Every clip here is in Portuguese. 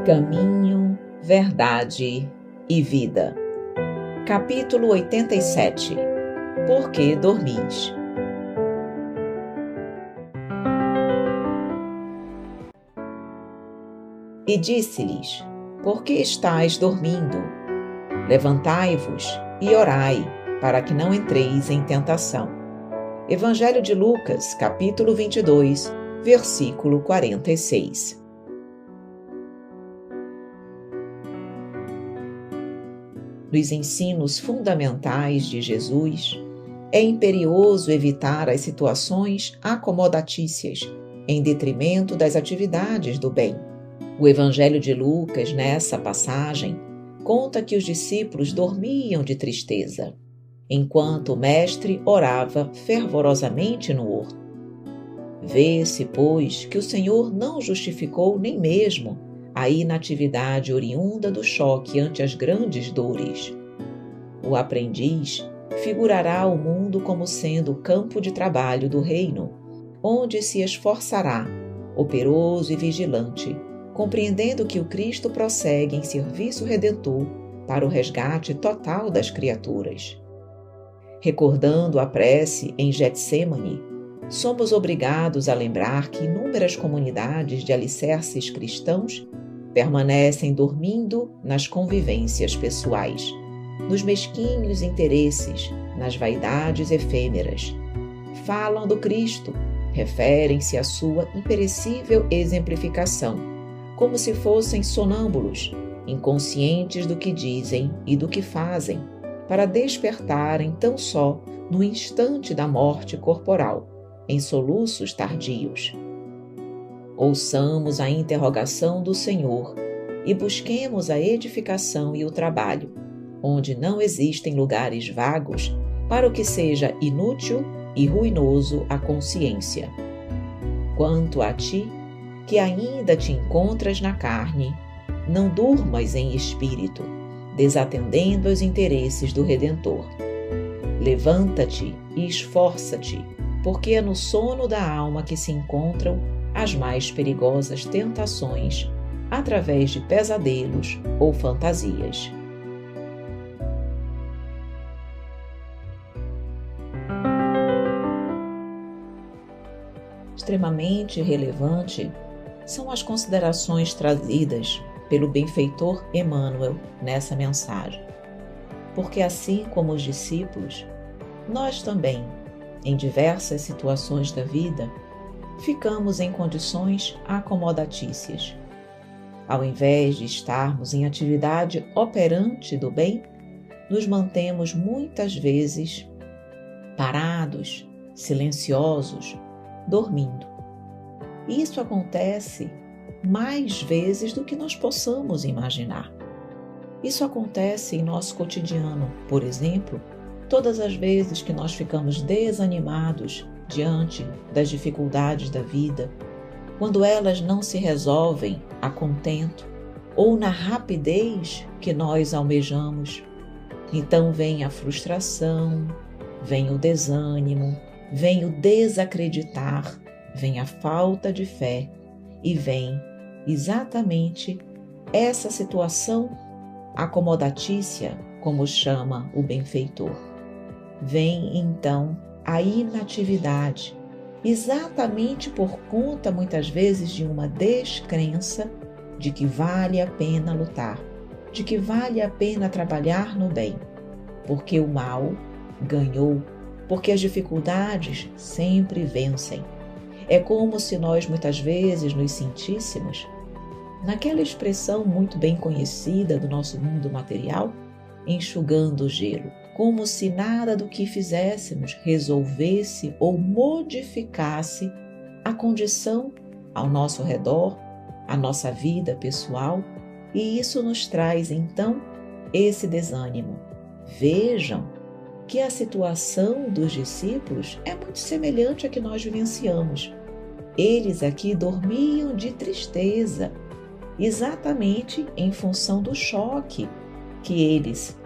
Caminho, verdade e vida. Capítulo 87. Por que dormis? E disse-lhes: Por que estáis dormindo? Levantai-vos e orai, para que não entreis em tentação. Evangelho de Lucas, capítulo 22, versículo 46. Nos ensinos fundamentais de Jesus, é imperioso evitar as situações acomodatícias, em detrimento das atividades do bem. O Evangelho de Lucas, nessa passagem, conta que os discípulos dormiam de tristeza, enquanto o Mestre orava fervorosamente no horto. Vê-se, pois, que o Senhor não justificou nem mesmo a inatividade oriunda do choque ante as grandes dores. O aprendiz figurará o mundo como sendo o campo de trabalho do reino, onde se esforçará, operoso e vigilante, compreendendo que o Cristo prossegue em serviço redentor para o resgate total das criaturas. Recordando a prece em Getsêmani, somos obrigados a lembrar que inúmeras comunidades de alicerces cristãos permanecem dormindo nas convivências pessoais, nos mesquinhos interesses, nas vaidades efêmeras. Falam do Cristo, referem-se à sua imperecível exemplificação, como se fossem sonâmbulos, inconscientes do que dizem e do que fazem, para despertarem tão só no instante da morte corporal, em soluços tardios. Ouçamos a interrogação do Senhor e busquemos a edificação e o trabalho, onde não existem lugares vagos para o que seja inútil e ruinoso à consciência. Quanto a ti, que ainda te encontras na carne, não durmas em espírito, desatendendo aos interesses do Redentor. Levanta-te e esforça-te, porque é no sono da alma que se encontram as mais perigosas tentações, através de pesadelos ou fantasias. Extremamente relevante são as considerações trazidas pelo benfeitor Emmanuel nessa mensagem, porque assim como os discípulos, nós também, em diversas situações da vida, ficamos em condições acomodatícias. Ao invés de estarmos em atividade operante do bem, nos mantemos muitas vezes parados, silenciosos, dormindo. Isso acontece mais vezes do que nós possamos imaginar. Isso acontece em nosso cotidiano, por exemplo, todas as vezes que nós ficamos desanimados diante das dificuldades da vida, quando elas não se resolvem a contento ou na rapidez que nós almejamos, então vem a frustração, vem o desânimo, vem o desacreditar, vem a falta de fé e vem exatamente essa situação acomodatícia, como chama o benfeitor. Vem então a inatividade, exatamente por conta muitas vezes de uma descrença de que vale a pena lutar, de que vale a pena trabalhar no bem, porque o mal ganhou, porque as dificuldades sempre vencem. É como se nós muitas vezes nos sentíssemos, naquela expressão muito bem conhecida do nosso mundo material, enxugando o gelo, como se nada do que fizéssemos resolvesse ou modificasse a condição ao nosso redor, a nossa vida pessoal, e isso nos traz então esse desânimo. Vejam que a situação dos discípulos é muito semelhante à que nós vivenciamos. Eles aqui dormiam de tristeza, exatamente em função do choque que eles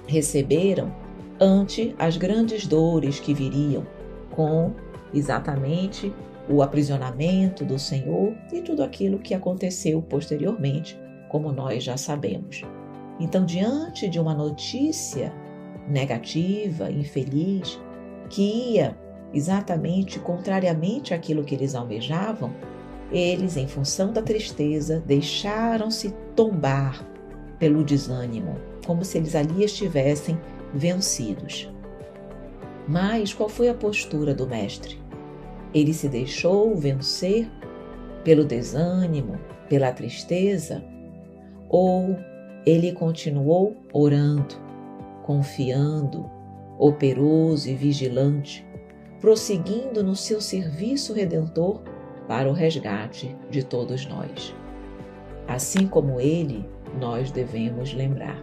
receberam ante as grandes dores que viriam com exatamente o aprisionamento do Senhor e tudo aquilo que aconteceu posteriormente como nós já sabemos. Então, diante de uma notícia negativa, infeliz, que ia exatamente contrariamente àquilo que eles almejavam, eles, em função da tristeza, deixaram-se tombar pelo desânimo, como se eles ali estivessem vencidos. Mas qual foi a postura do mestre? Ele se deixou vencer pelo desânimo, pela tristeza, ou ele continuou orando, confiando, operoso e vigilante, prosseguindo no seu serviço redentor para o resgate de todos nós? Assim como ele, nós devemos lembrar.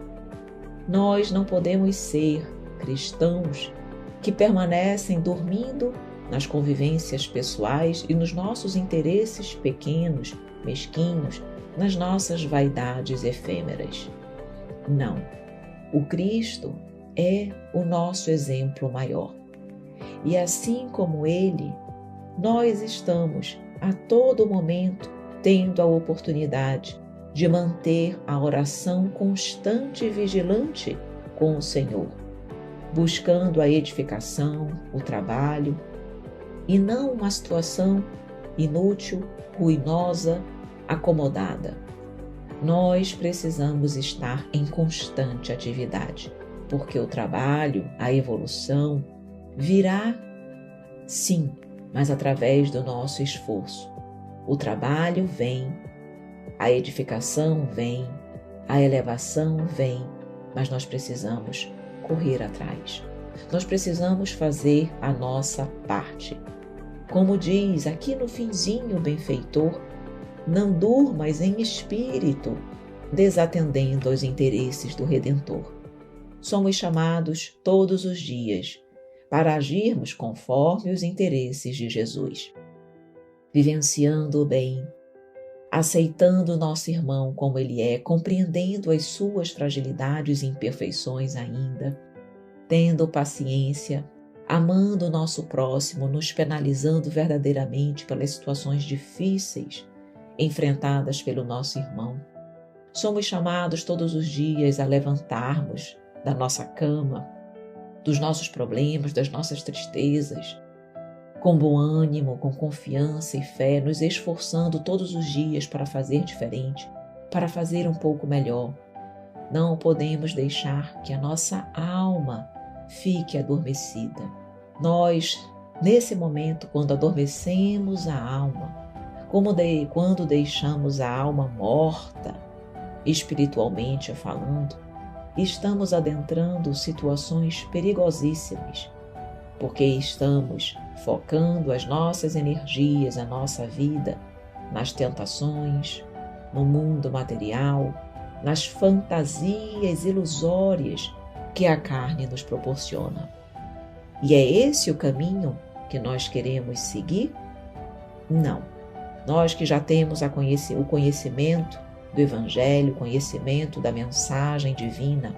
Nós não podemos ser cristãos que permanecem dormindo nas convivências pessoais e nos nossos interesses pequenos, mesquinhos, nas nossas vaidades efêmeras. Não. O Cristo é o nosso exemplo maior. E assim como Ele, nós estamos a todo momento tendo a oportunidade de manter a oração constante e vigilante com o Senhor, buscando a edificação, o trabalho, e não uma situação inútil, ruinosa, acomodada. Nós precisamos estar em constante atividade, porque o trabalho, a evolução, virá, sim, mas através do nosso esforço. O trabalho vem, a edificação vem, a elevação vem, mas nós precisamos correr atrás. Nós precisamos fazer a nossa parte. Como diz aqui no finzinho o benfeitor, não durmas em espírito, desatendendo aos interesses do Redentor. Somos chamados todos os dias para agirmos conforme os interesses de Jesus, vivenciando o bem, aceitando o nosso irmão como ele é, compreendendo as suas fragilidades e imperfeições ainda, tendo paciência, amando o nosso próximo, nos penalizando verdadeiramente pelas situações difíceis enfrentadas pelo nosso irmão. Somos chamados todos os dias a levantarmos da nossa cama, dos nossos problemas, das nossas tristezas, com bom ânimo, com confiança e fé, nos esforçando todos os dias para fazer diferente, para fazer um pouco melhor. Não podemos deixar que a nossa alma fique adormecida. Nós, nesse momento, quando adormecemos a alma, quando deixamos a alma morta, espiritualmente falando, estamos adentrando situações perigosíssimas, porque estamos focando as nossas energias, a nossa vida, nas tentações, no mundo material, nas fantasias ilusórias que a carne nos proporciona. E é esse o caminho que nós queremos seguir? Não. Nós que já temos o conhecimento do Evangelho, o conhecimento da mensagem divina,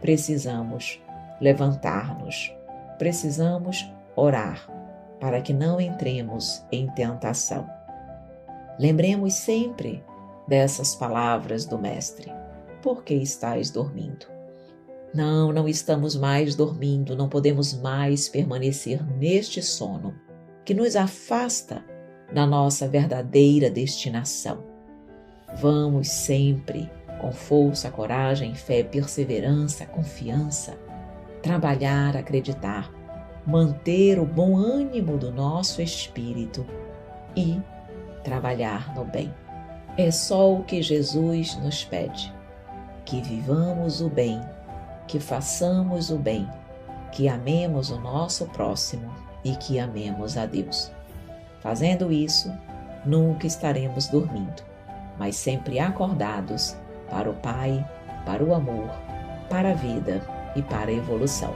precisamos levantar-nos, precisamos orar para que não entremos em tentação. Lembremos sempre dessas palavras do Mestre. Por que estais dormindo? Não estamos mais dormindo, não podemos mais permanecer neste sono que nos afasta da nossa verdadeira destinação. Vamos sempre, com força, coragem, fé, perseverança, confiança, trabalhar, acreditar, manter o bom ânimo do nosso espírito e trabalhar no bem. É só o que Jesus nos pede, que vivamos o bem, que façamos o bem, que amemos o nosso próximo e que amemos a Deus. Fazendo isso, nunca estaremos dormindo, mas sempre acordados para o Pai, para o amor, para a vida e para a evolução.